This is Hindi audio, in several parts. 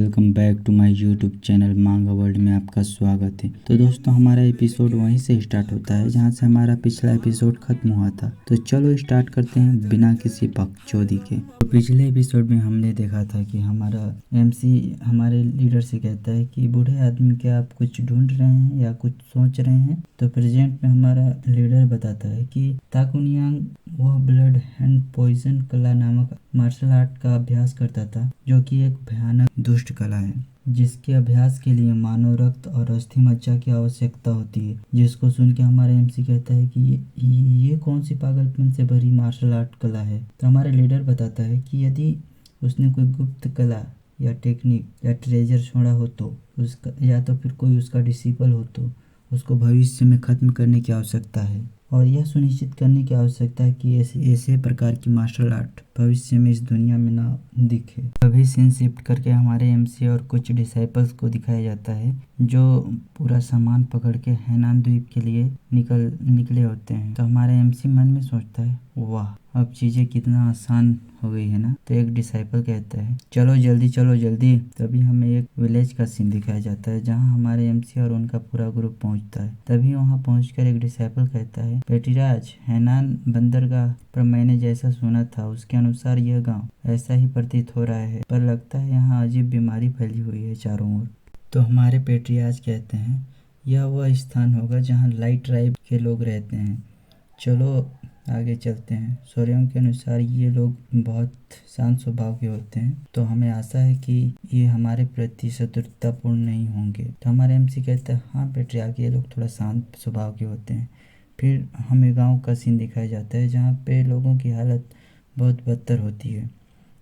Welcome back to my YouTube channel manga world में आपका स्वागत है। तो दोस्तों हमारा एपिसोड वहीं से स्टार्ट होता है जहां से हमारा पिछला एपिसोड खत्म हुआ था। तो चलो स्टार्ट करते हैं बिना किसी बकचोदी के। तो पिछले एपिसोड में हमने देखा था कि हमारा एमसी हमारे लीडर से कहता है कि बूढ़े आदमी क्या आप कुछ ढूंढ रहे हैं या कुछ सोच रहे हैं। तो प्रेजेंट में हमारा लीडर बताता है कि ताकुनियांग वह ब्लड एंड पॉइजन कला नामक मार्शल आर्ट का अभ्यास करता था, जो कि एक भयानक दुष्ट कला है जिसके अभ्यास के लिए मानव रक्त और अस्थि मज्जा की आवश्यकता होती है। जिसको सुन के हमारा एमसी कहता है कि ये कौन सी पागलपन से भरी मार्शल आर्ट कला है। तो हमारा लीडर बताता है कि यदि उसने कोई गुप्त कला या टेक्निक या ट्रेजर छोड़ा हो तो उसका या तो फिर कोई उसका डिसिपल हो तो उसको भविष्य में खत्म करने की आवश्यकता है और यह सुनिश्चित करने की आवश्यकता है कि ऐसे प्रकार की मार्शल आर्ट भविष्य में इस दुनिया में ना दिखे। अभी सीन शिफ्ट करके हमारे एमसी और कुछ डिसाइपल्स को दिखाया जाता है जो पूरा सामान पकड़ के हैनान द्वीप के लिए निकले होते हैं। तो हमारे एमसी मन में सोचता है, वाह अब चीजें कितना आसान हो गई है ना। तो एक डिसाइपल कहता है चलो जल्दी। तभी हमें एक विलेज का सीन दिखाया जाता है जहां हमारे एमसी और उनका पूरा ग्रुप पहुंचता है। तभी वहां पहुंचकर एक डिसाइपल कहता है, पेटीराज हैनान बंदरगाह पर मैंने जैसा सुना था उसके अनुसार यह गांव ऐसा ही प्रतीत हो रहा है, पर लगता है यहाँ अजीब बीमारी फैली हुई है चारों ओर। तो हमारे पेट्रियाज कहते हैं यह वह स्थान होगा जहाँ लाइट ट्राइब के लोग रहते हैं, चलो आगे चलते हैं। सौर्यों के अनुसार ये लोग बहुत शांत स्वभाव के होते हैं, तो हमें आशा है कि ये हमारे प्रति शत्रुतापूर्ण नहीं होंगे। तो हमारे एमसी कहता है हाँ पेट्रियार्क ये लोग थोड़ा शांत स्वभाव के होते हैं। फिर हमें गांव का सीन दिखाया जाता है जहाँ पे लोगों की हालत बहुत बदतर होती है।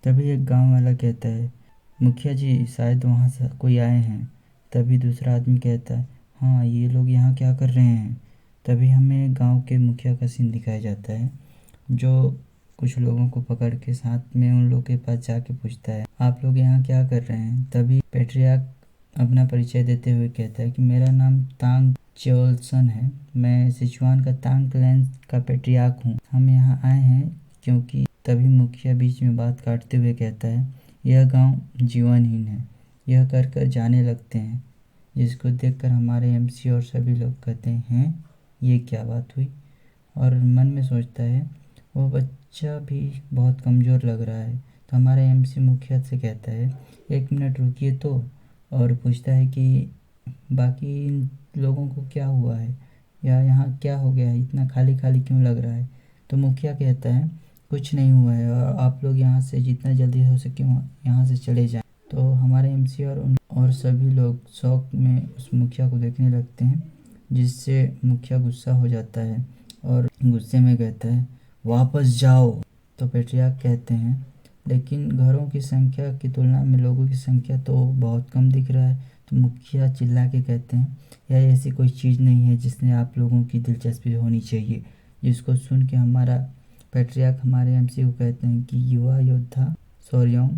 तभी एक गांव वाला कहता है मुखिया जी शायद वहाँ से कोई आए हैं। तभी दूसरा आदमी कहता है हाँ ये लोग यहाँ क्या कर रहे हैं। तभी हमें गांव के मुखिया का सीन दिखाया जाता है जो कुछ लोगों को पकड़ के साथ में उन लोगों के पास जाके पूछता है आप लोग यहाँ क्या कर रहे हैं। तभी पेट्रियार्क अपना परिचय देते हुए कहता है कि मेरा नाम तांग चोलसन है, मैं सिचुआन का तांग क्लैन का पेट्रियार्क हूँ, हम यहाँ आए हैं क्योंकि। तभी मुखिया बीच में बात काटते हुए कहता है यह गांव जीवनहीन है, यह कर जाने लगते हैं। जिसको देखकर हमारे एमसी और सभी लोग कहते हैं ये क्या बात हुई, और मन में सोचता है वो बच्चा भी बहुत कमज़ोर लग रहा है। तो हमारे एमसी मुखिया से कहता है 1 मिनट रुकिए तो, और पूछता है कि बाकी इन लोगों को क्या हुआ है या यहाँ क्या हो गया है, इतना खाली खाली क्यों लग रहा है। तो मुखिया कहता है कुछ नहीं हुआ है और आप लोग यहाँ से जितना जल्दी हो सके यहाँ से चले जाएं। तो हमारे एमसी और सभी लोग शौक में उस मुखिया को देखने लगते हैं, जिससे मुखिया गुस्सा हो जाता है और गुस्से में कहता है वापस जाओ। तो पेट्रियार्क कहते हैं लेकिन घरों की संख्या की तुलना में लोगों की संख्या तो बहुत कम दिख रहा है। तो मुखिया चिल्ला के कहते हैं यह ऐसी कोई चीज़ नहीं है जिसमें आप लोगों की दिलचस्पी होनी चाहिए। जिसको सुन के हमारा पेट्रियार्क हमारे एमसी को कहते हैं कि युवा योद्धा सौर्यों,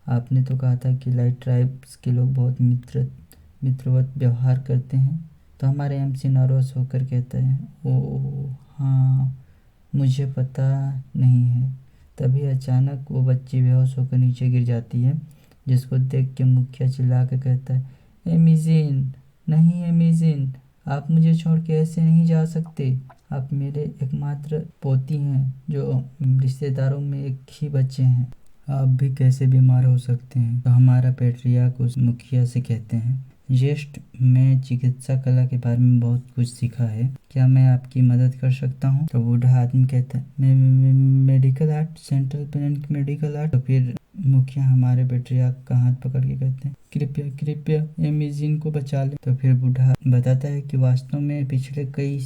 आपने तो कहा था कि लाइट ट्राइब्स के लोग बहुत मित्रवत व्यवहार करते हैं। तो हमारे एमसी नर्वस होकर कहते हैं ओ हाँ मुझे पता नहीं है। तभी अचानक वो बच्ची बेहोश होकर नीचे गिर जाती है, जिसको देख के मुखिया चिल्ला के कहता है एमिजिन, नहीं एमिजिन, आप मुझे छोड़ के ऐसे नहीं जा सकते, आप मेरे एकमात्र पोती हैं जो रिश्तेदारों में एक ही बच्चे हैं, आप भी कैसे बीमार हो सकते हैं। तो हमारा पेट्रियार्क उस मुखिया से कहते हैं ज्येष्ठ, मैं चिकित्सा कला के बारे में बहुत कुछ सीखा है, क्या मैं आपकी मदद कर सकता हूँ। तो बूढ़ा आदमी कहता है मैं medical art, central planning medical art. तो फिर मुखिया हमारे पेट्रियार्क का हाथ पकड़ के कहते हैं कृपया एमिजिन को बचा ले। तो फिर बूढ़ा बताता है कि वास्तव में पिछले कई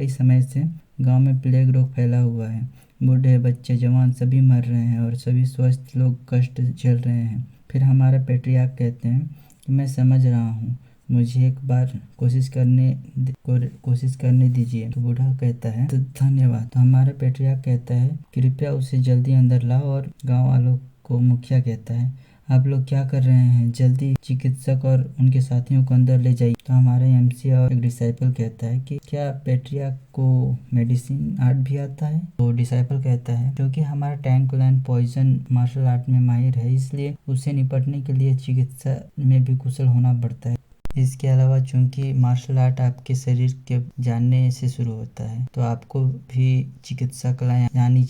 समय से गांव में प्लेग रोग फैला हुआ है, बूढ़े बच्चे जवान सभी मर रहे हैं और सभी स्वस्थ लोग कष्ट झेल रहे हैं। फिर हमारा पेट्रियार्क कहते हैं कि मैं समझ रहा हूँ, मुझे एक बार कोशिश करने दीजिए। तो बूढ़ा कहता है तो धन्यवाद। तो हमारा पेट्रियार्क कहता है कृपया उसे जल्दी अंदर लाओ। और गांव वालों को मुखिया कहता है आप लोग क्या कर रहे हैं, जल्दी चिकित्सक और उनके साथियों को अंदर ले जाइए। तो हमारे एमसी और एक डिसाइपल कहता है कि क्या पेट्रियार्क को मेडिसिन आर्ट भी आता है? तो डिसाइपल कहता है क्योंकि हमारा tank land poison martial art में माहिर है, इसलिए उससे निपटने के लिए चिकित्सा में भी कुशल होना पड़ता है। इसके अलावा चूंकि मार्शल आर्ट आपके शरीर के जानने से शुरू होता है, तो आपको भी चिकित्सा कलाएं जाननी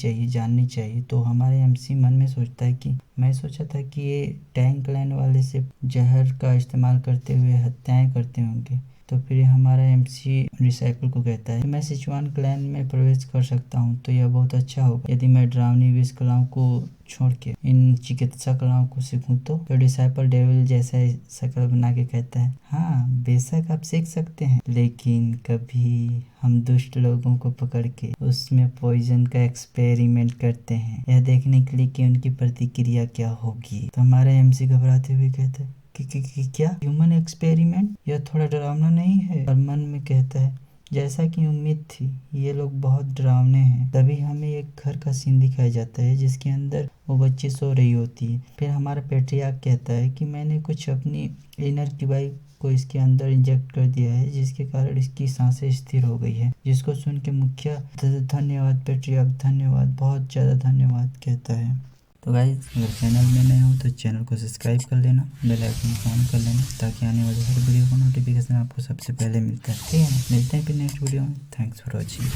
चाहिए। तो हमारे एमसी मन में सोचता है कि मैं सोचा था कि ये टैंक लाइन वाले से जहर का इस्तेमाल करते हुए हत्याएं करते होंगे। तो फिर हमारा एमसी डिसाइपल को कहता है कि मैं सिचुआन क्लैन में प्रवेश कर सकता हूँ, तो यह बहुत अच्छा होगा यदि मैं डरावनी विष कलाओं को छोड़ के इन चिकित्सा कलाओं को सीखूं। तो डिसाइपल डेविल जैसा शक्ल बना के कहता है, हाँ बेशक आप सीख सकते हैं, लेकिन कभी हम दुष्ट लोगों को पकड़ के उसमें पॉइजन का एक्सपेरिमेंट करते हैं, यह देखने के लिए कि उनकी प्रतिक्रिया क्या होगी। तो हमारा एमसी घबराते हुए कहता है कि क्या ह्यूमन एक्सपेरिमेंट, यह थोड़ा डरावना नहीं है? और मन में कहता है जैसा कि उम्मीद थी, ये लोग बहुत डरावने हैं। तभी हमें एक घर का सीन दिखाया जाता है जिसके अंदर वो बच्ची सो रही होती है। फिर हमारा पेट्रियार्क कहता है कि मैंने कुछ अपनी इनर किबाई को इसके अंदर इंजेक्ट कर दिया है, जिसके कारण इसकी सांसें स्थिर हो गई है। जिसको सुन के मुखिया धन्यवाद पेट्रियार्क, धन्यवाद, बहुत ज़्यादा धन्यवाद कहता है। तो गाइस, अगर चैनल में नए हो तो चैनल को सब्सक्राइब कर लेना, बेल आइकन को ऑन कर लेना, ताकि आने वाले हर वीडियो का नोटिफिकेशन आपको सबसे पहले मिलता है। ठीक है ना, मिलते हैं फिर नेक्स्ट वीडियो में। Thanks for watching.